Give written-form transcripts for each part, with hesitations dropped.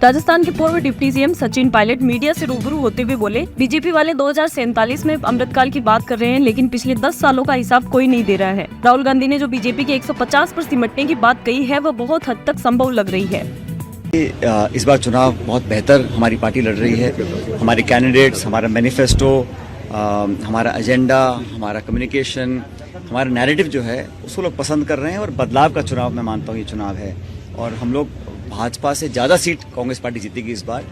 राजस्थान के पूर्व deputy CM Sachin Pilot media से रूबरू होते हुए बोले, बीजेपी वाले 2047 में अमृतकाल की बात कर रहे हैं, लेकिन पिछले 10 सालों का हिसाब कोई नहीं दे रहा है। राहुल गांधी ने जो बीजेपी के 150 पर सिमटने की बात कही है, वह बहुत हद तक संभव लग रही है। इस बार चुनाव बहुत बेहतर हमारी पार्टी लड़ रही है। हमारे कैंडिडेट्स, हमारा मैनिफेस्टो, हमारा एजेंडा, हमारा कम्युनिकेशन, हमारा नैरेटिव जो है उसको लोग पसंद कर रहे हैं और बदलाव का चुनाव मैं मानता हूँ ये चुनाव है। और हम लोग भाजपा से ज़्यादा सीट कांग्रेस पार्टी जीतेगी इस बार।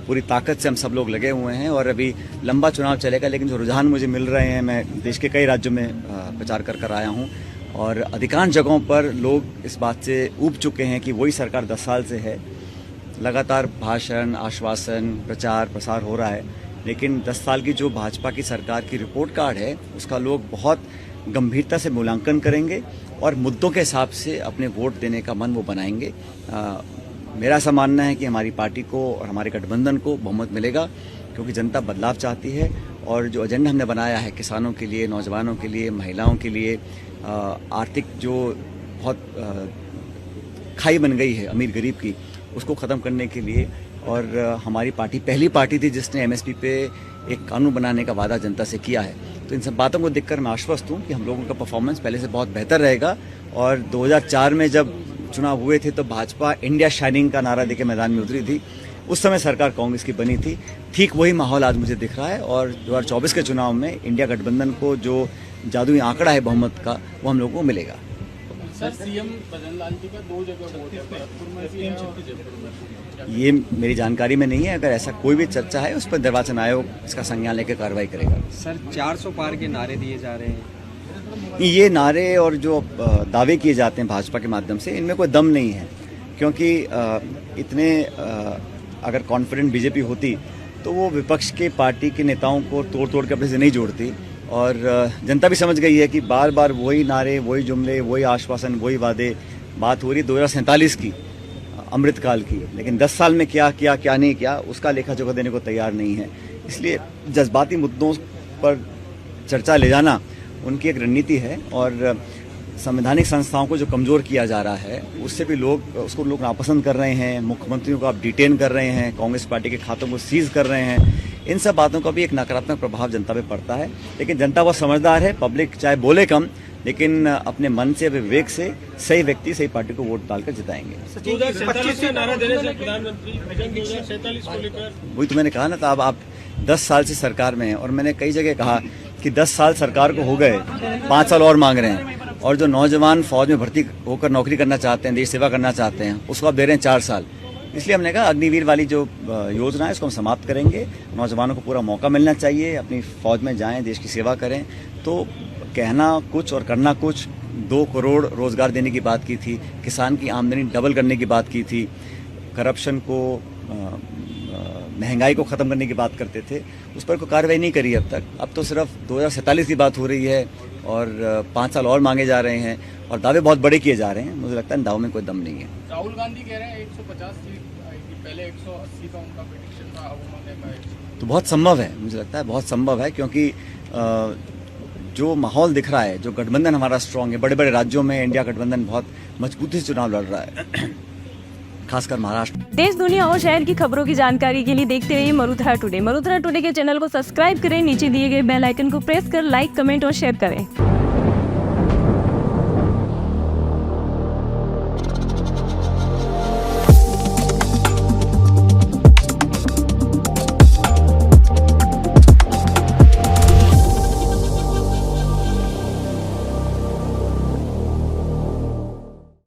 पूरी ताकत से हम सब लोग लगे हुए हैं और अभी लंबा चुनाव चलेगा, लेकिन जो रुझान मुझे मिल रहे हैं, मैं देश के कई राज्यों में प्रचार कर आया हूँ और अधिकांश जगहों पर लोग इस बात से ऊब चुके हैं कि वही सरकार 10 साल से है। लगातार भाषण, आश्वासन, प्रचार प्रसार हो रहा है, लेकिन 10 साल की जो भाजपा की सरकार की रिपोर्ट कार्ड है उसका लोग बहुत गंभीरता से मूल्यांकन करेंगे और मुद्दों के हिसाब से अपने वोट देने का मन वो बनाएंगे। मेरा ऐसा मानना है कि हमारी पार्टी को और हमारे गठबंधन को बहुमत मिलेगा, क्योंकि जनता बदलाव चाहती है और जो एजेंडा हमने बनाया है किसानों के लिए, नौजवानों के लिए, महिलाओं के लिए, आर्थिक जो बहुत खाई बन गई है अमीर गरीब की, उसको ख़त्म करने के लिए। और हमारी पार्टी पहली पार्टी थी जिसने एमएसपी पे एक कानून बनाने का वादा जनता से किया है। तो इन सब बातों को देखकर मैं आश्वस्त हूँ कि हम लोगों का परफॉर्मेंस पहले से बहुत बेहतर रहेगा। और 2004 में जब चुनाव हुए थे तो भाजपा इंडिया शाइनिंग का नारा देके मैदान में उतरी थी। उस समय सरकार कांग्रेस की बनी थी। ठीक वही माहौल आज मुझे दिख रहा है और 2024 के चुनाव में इंडिया गठबंधन को जो जादुई आंकड़ा है बहुमत का, वो हम लोगों को मिलेगा। सर, सीएम भजनलाल जी का 2 जगह वोट है, भरतपुर में भी है और जयपुर में। ये मेरी जानकारी में नहीं है। अगर ऐसा कोई भी चर्चा है उस पर निर्वाचन आयोग इसका संज्ञान लेकर कार्रवाई करेगा। सर, 400 पार के नारे दिए जा रहे हैं। ये नारे और जो दावे किए जाते हैं भाजपा के माध्यम से, इनमें कोई दम नहीं है, क्योंकि इतने अगर कॉन्फिडेंट बीजेपी होती तो वो विपक्ष के पार्टी के नेताओं को तोड़ के अपने से नहीं जोड़ती। और जनता भी समझ गई है कि बार बार वही नारे, वही जुमले, वही आश्वासन, वही वादे। बात हो रही 2047 की, अमृतकाल की, लेकिन 10 साल में क्या किया, क्या नहीं किया, उसका लेखा जोखा देने को तैयार नहीं है। इसलिए जज्बाती मुद्दों पर चर्चा ले जाना उनकी एक रणनीति है और संवैधानिक संस्थाओं को जो कमज़ोर किया जा रहा है उससे भी उसको लोग नापसंद कर रहे हैं। मुख्यमंत्रियों को आप डिटेन कर रहे हैं, कांग्रेस पार्टी के खातों को सीज कर रहे हैं। इन सब बातों का भी एक नकारात्मक प्रभाव जनता पे पड़ता है, लेकिन जनता बहुत समझदार है। पब्लिक चाहे बोले कम, लेकिन अपने मन से, विवेक से सही व्यक्ति, सही पार्टी को वोट डालकर जिताएंगे। 2047 का नारा देने से प्रधानमंत्री 2047 को लेकर वही तो मैंने कहा ना, था आप 10 साल से सरकार में हैं और मैंने कई जगह कहा कि 10 साल सरकार को हो गए, 5 साल और मांग रहे हैं। और जो नौजवान फौज में भर्ती होकर नौकरी करना चाहते हैं, देश सेवा करना चाहते हैं, उसको आप दे रहे हैं 4 साल। इसलिए हमने कहा अग्निवीर वाली जो योजना है इसको हम समाप्त करेंगे। नौजवानों को पूरा मौका मिलना चाहिए, अपनी फौज में जाएं, देश की सेवा करें। तो कहना कुछ और करना कुछ। 2 करोड़ रोजगार देने की बात की थी, किसान की आमदनी डबल करने की बात की थी, करप्शन को, महंगाई को ख़त्म करने की बात करते थे, उस पर कोई कार्रवाई नहीं करी अब तक। अब तो सिर्फ 2047 की बात हो रही है और 5 साल और मांगे जा रहे हैं और दावे बहुत बड़े किए जा रहे हैं। मुझे लगता है इन दावों में कोई दम नहीं है। राहुल गांधी कह रहे हैं 150 सीट आएगी, पहले 180 का उनका प्रेडिक्शन था, अब उन्होंने तो बहुत संभव है, मुझे लगता है बहुत संभव है, क्योंकि जो माहौल दिख रहा है, जो गठबंधन हमारा स्ट्रांग है, बड़े बड़े राज्यों में इंडिया गठबंधन बहुत मजबूती से चुनाव लड़ रहा है, खासकर महाराष्ट्र। देश, दुनिया और शहर की खबरों की जानकारी के लिए देखते रहिए मरुधरा टुडे। मरुधरा टुडे के चैनल को सब्सक्राइब करें, नीचे दिए गए बेल आइकन को प्रेस कर लाइक, कमेंट और शेयर करें।